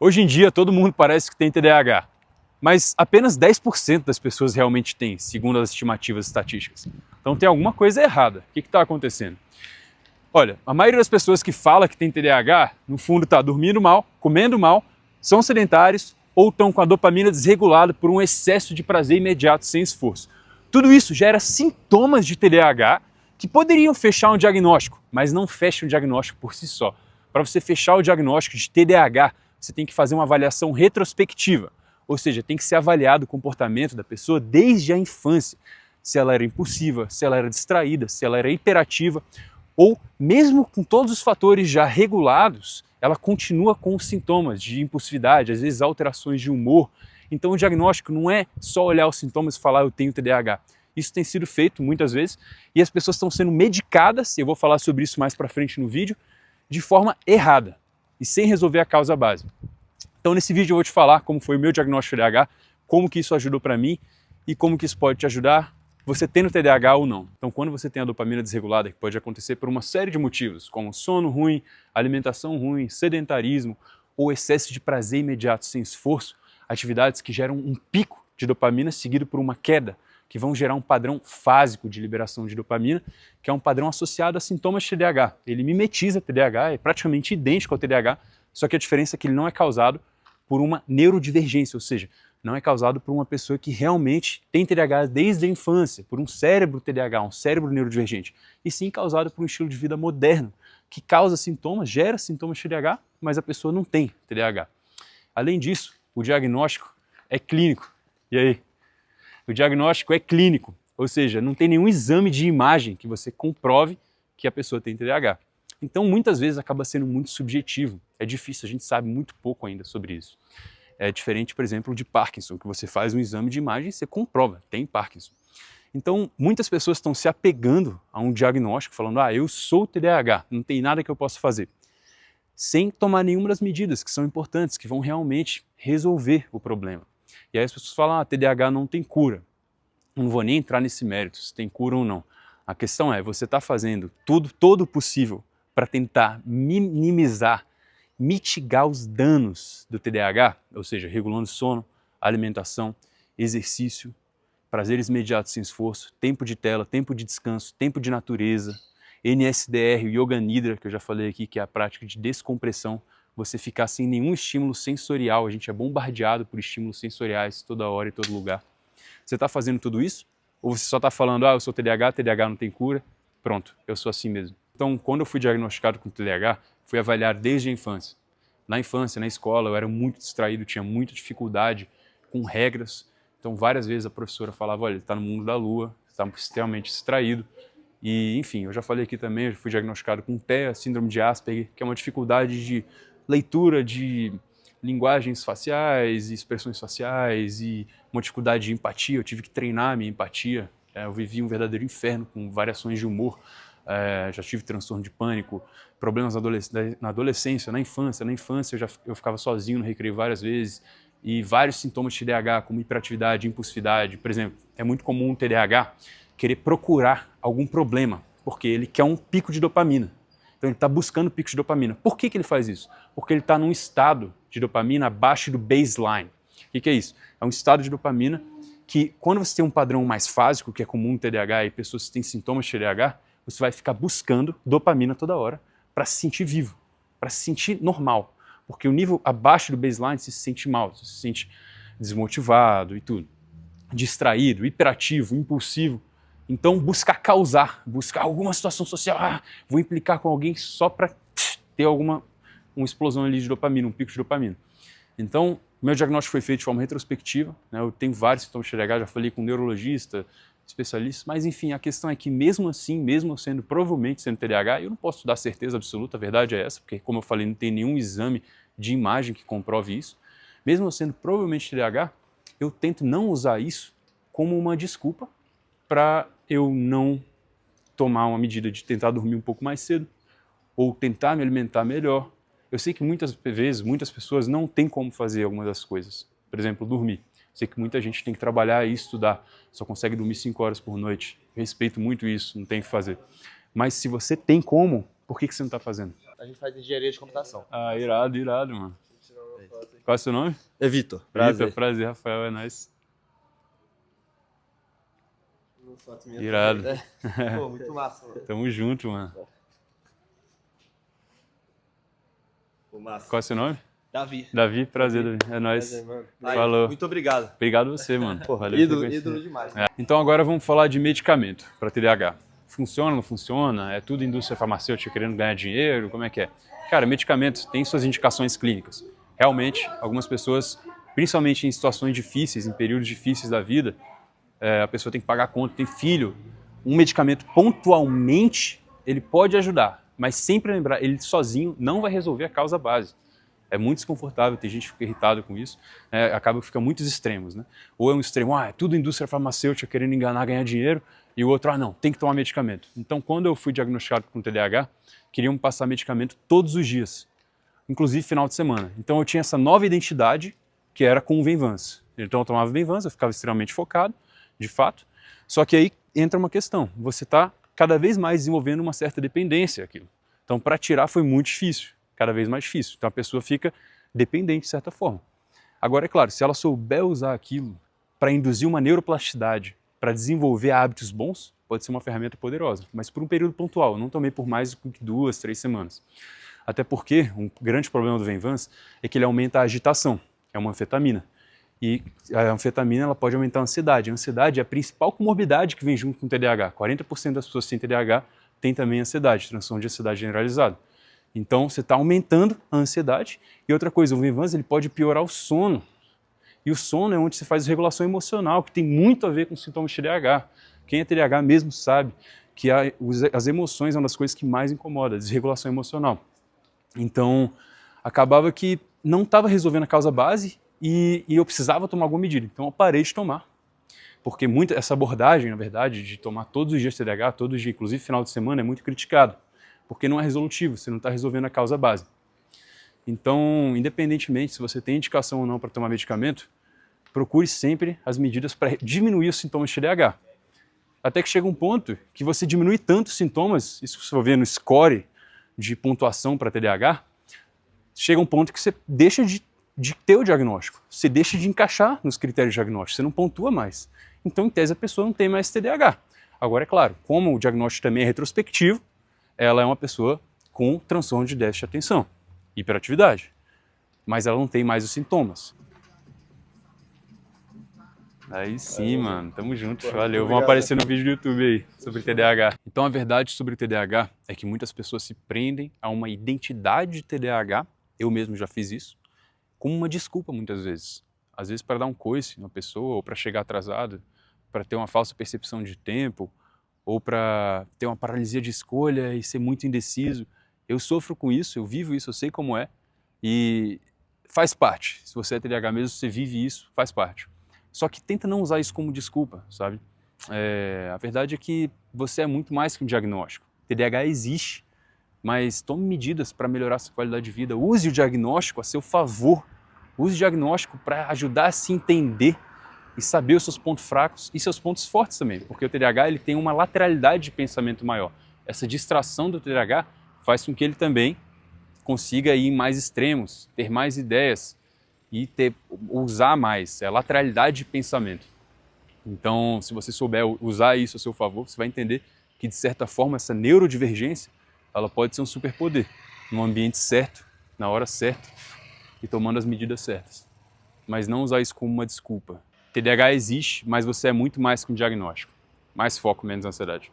Hoje em dia todo mundo parece que tem TDAH, mas apenas 10% das pessoas realmente têm, segundo as estimativas estatísticas. Então tem alguma coisa errada. O que está acontecendo? Olha, a maioria das pessoas que fala que tem TDAH, no fundo está dormindo mal, comendo mal, são sedentários ou estão com a dopamina desregulada por um excesso de prazer imediato sem esforço. Tudo isso gera sintomas de TDAH que poderiam fechar um diagnóstico, mas não fecham o diagnóstico por si só. Para você fechar o diagnóstico de TDAH, você tem que fazer uma avaliação retrospectiva, ou seja, tem que ser avaliado o comportamento da pessoa desde a infância. Se ela era impulsiva, se ela era distraída, se ela era hiperativa, ou mesmo com todos os fatores já regulados, ela continua com os sintomas de impulsividade, às vezes alterações de humor. Então o diagnóstico não é só olhar os sintomas e falar eu tenho TDAH. Isso tem sido feito muitas vezes e as pessoas estão sendo medicadas, e eu vou falar sobre isso mais para frente no vídeo, de forma errada e sem resolver a causa base. Então nesse vídeo eu vou te falar como foi o meu diagnóstico de TDAH, como que isso ajudou para mim e como que isso pode te ajudar você tendo TDAH ou não. Então quando você tem a dopamina desregulada, que pode acontecer por uma série de motivos, como sono ruim, alimentação ruim, sedentarismo ou excesso de prazer imediato sem esforço, atividades que geram um pico de dopamina seguido por uma queda, que vão gerar um padrão fásico de liberação de dopamina, que é um padrão associado a sintomas de TDAH. Ele mimetiza TDAH, é praticamente idêntico ao TDAH, só que a diferença é que ele não é causado por uma neurodivergência, ou seja, não é causado por uma pessoa que realmente tem TDAH desde a infância, por um cérebro TDAH, um cérebro neurodivergente, e sim causado por um estilo de vida moderno, que causa sintomas, gera sintomas de TDAH, mas a pessoa não tem TDAH. Além disso, o diagnóstico é clínico. E aí? O diagnóstico é clínico, ou seja, não tem nenhum exame de imagem que você comprove que a pessoa tem TDAH. Então, muitas vezes acaba sendo muito subjetivo. É difícil, a gente sabe muito pouco ainda sobre isso. É diferente, por exemplo, de Parkinson, que você faz um exame de imagem e você comprova, tem Parkinson. Então, muitas pessoas estão se apegando a um diagnóstico, falando, eu sou TDAH, não tem nada que eu possa fazer, sem tomar nenhuma das medidas que são importantes, que vão realmente resolver o problema. E aí as pessoas falam, TDAH não tem cura. Não vou nem entrar nesse mérito, se tem cura ou não. A questão é, você está fazendo todo o possível para tentar minimizar, mitigar os danos do TDAH, ou seja, regulando sono, alimentação, exercício, prazeres imediatos sem esforço, tempo de tela, tempo de descanso, tempo de natureza, NSDR, Yoga Nidra, que eu já falei aqui, que é a prática de descompressão, você ficar sem nenhum estímulo sensorial, a gente é bombardeado por estímulos sensoriais toda hora e todo lugar. Você está fazendo tudo isso? Ou você só está falando, eu sou TDAH, TDAH não tem cura, pronto, eu sou assim mesmo. Então, quando eu fui diagnosticado com TDAH, fui avaliar desde a infância. Na infância, na escola, eu era muito distraído, tinha muita dificuldade com regras. Então, várias vezes a professora falava, olha, ele está no mundo da lua, está extremamente distraído. E, enfim, eu já falei aqui também, eu fui diagnosticado com TEA, síndrome de Asperger, que é uma dificuldade de leitura de linguagens faciais, expressões faciais e uma dificuldade de empatia. Eu tive que treinar a minha empatia. Eu vivi um verdadeiro inferno com variações de humor. Já tive transtorno de pânico, problemas na adolescência, na infância. Na infância eu ficava sozinho no recreio várias vezes e vários sintomas de TDAH, como hiperatividade, impulsividade. Por exemplo, é muito comum um TDAH querer procurar algum problema, porque ele quer um pico de dopamina. Então ele está buscando pico de dopamina. Por que ele faz isso? Porque ele está num estado de dopamina abaixo do baseline. O que é isso? É um estado de dopamina que, quando você tem um padrão mais fásico, que é comum no TDAH e pessoas que têm sintomas de TDAH, você vai ficar buscando dopamina toda hora para se sentir vivo, para se sentir normal. Porque o nível abaixo do baseline você se sente mal, você se sente desmotivado e tudo. Distraído, hiperativo, impulsivo. Então buscar causar, buscar alguma situação social, vou implicar com alguém só para ter uma explosão ali de dopamina, um pico de dopamina. Então, meu diagnóstico foi feito de forma retrospectiva, eu tenho vários sintomas de TDAH, já falei com um neurologista, especialistas, mas enfim, a questão é que mesmo assim, mesmo provavelmente sendo TDAH, eu não posso dar certeza absoluta, a verdade é essa, porque como eu falei, não tem nenhum exame de imagem que comprove isso. Mesmo sendo provavelmente TDAH, eu tento não usar isso como uma desculpa para eu não tomar uma medida de tentar dormir um pouco mais cedo ou tentar me alimentar melhor. Eu sei que muitas vezes, muitas pessoas não têm como fazer algumas das coisas. Por exemplo, dormir. Sei que muita gente tem que trabalhar e estudar, só consegue dormir 5 horas por noite. Respeito muito isso, não tem o que fazer. Mas se você tem como, por que você não está fazendo? A gente faz engenharia de computação. Irado, mano. Qual é o seu nome? É Vitor. Prazer. Vitor, prazer, Rafael, é nóis. Foto minha Irado. também. Pô, muito massa, mano. Tamo junto, mano. Pô, massa. Qual é o seu nome? Davi. Davi, prazer, Davi. É nóis. Prazer, mano. Falou. Muito obrigado. Obrigado a você, mano. Pô, Valeu por conhecer. ídolo demais. Então agora vamos falar de medicamento para TDAH. Funciona, não funciona? É tudo indústria farmacêutica querendo ganhar dinheiro? Como é que é? Cara, medicamento tem suas indicações clínicas. Realmente, algumas pessoas, principalmente em situações difíceis, em períodos difíceis da vida, a pessoa tem que pagar a conta, tem filho. Um medicamento pontualmente, ele pode ajudar, mas sempre lembrar, ele sozinho não vai resolver a causa base. É muito desconfortável, tem gente que fica irritada com isso, acaba que fica muitos extremos, né? Ou é um extremo, é tudo indústria farmacêutica querendo enganar, ganhar dinheiro, e o outro, não, tem que tomar medicamento. Então, quando eu fui diagnosticado com TDAH, queriam me passar medicamento todos os dias, inclusive final de semana. Então, eu tinha essa nova identidade, que era com o Venvanse. Então, eu tomava Venvanse, eu ficava extremamente focado, de fato, só que aí entra uma questão, você está cada vez mais desenvolvendo uma certa dependência àquilo. Então, para tirar foi muito difícil, cada vez mais difícil. Então, a pessoa fica dependente de certa forma. Agora, é claro, se ela souber usar aquilo para induzir uma neuroplasticidade, para desenvolver hábitos bons, pode ser uma ferramenta poderosa, mas por um período pontual. Eu não tomei por mais do que 2, 3 semanas. Até porque um grande problema do Venvanse é que ele aumenta a agitação, é uma anfetamina. E a anfetamina ela pode aumentar a ansiedade. A ansiedade é a principal comorbidade que vem junto com o TDAH. 40% das pessoas que têm TDAH têm também ansiedade, transtorno de ansiedade generalizado. Então você está aumentando a ansiedade. E outra coisa, o Venvanse ele pode piorar o sono. E o sono é onde se faz regulação emocional, que tem muito a ver com os sintomas de TDAH. Quem é TDAH mesmo sabe que as emoções são uma das coisas que mais incomoda, a desregulação emocional. Então, acabava que não estava resolvendo a causa base e eu precisava tomar alguma medida. Então, eu parei de tomar. Porque essa abordagem, na verdade, de tomar todos os dias TDAH, todos os dias, inclusive final de semana, é muito criticado. Porque não é resolutivo, você não está resolvendo a causa base. Então, independentemente se você tem indicação ou não para tomar medicamento, procure sempre as medidas para diminuir os sintomas de TDAH. Até que chega um ponto que você diminui tanto os sintomas, isso você vai ver no score de pontuação para TDAH, chega um ponto que você deixa de ter o diagnóstico, você deixa de encaixar nos critérios diagnósticos, você não pontua mais. Então, em tese, a pessoa não tem mais TDAH. Agora, é claro, como o diagnóstico também é retrospectivo, ela é uma pessoa com transtorno de déficit de atenção, hiperatividade, mas ela não tem mais os sintomas. Aí sim, mano, tamo junto, valeu. Vamos aparecer no vídeo do YouTube aí, sobre TDAH. Então a verdade sobre o TDAH é que muitas pessoas se prendem a uma identidade de TDAH, eu mesmo já fiz isso, como uma desculpa muitas vezes. Às vezes para dar um coice numa pessoa, ou para chegar atrasado, para ter uma falsa percepção de tempo, ou para ter uma paralisia de escolha e ser muito indeciso. Eu sofro com isso, eu vivo isso, eu sei como é, e faz parte. Se você é TDAH mesmo, você vive isso, faz parte. Só que tenta não usar isso como desculpa, sabe? A verdade é que você é muito mais que um diagnóstico. TDAH existe, mas tome medidas para melhorar a sua qualidade de vida. Use o diagnóstico a seu favor. Use o diagnóstico para ajudar a se entender e saber os seus pontos fracos e seus pontos fortes também. Porque o TDAH ele tem uma lateralidade de pensamento maior. Essa distração do TDAH faz com que ele também consiga ir em mais extremos, ter mais ideias e usar mais, lateralidade de pensamento. Então, se você souber usar isso a seu favor, você vai entender que, de certa forma, essa neurodivergência ela pode ser um superpoder, no ambiente certo, na hora certa e tomando as medidas certas. Mas não usar isso como uma desculpa. TDAH existe, mas você é muito mais que um diagnóstico. Mais foco, menos ansiedade.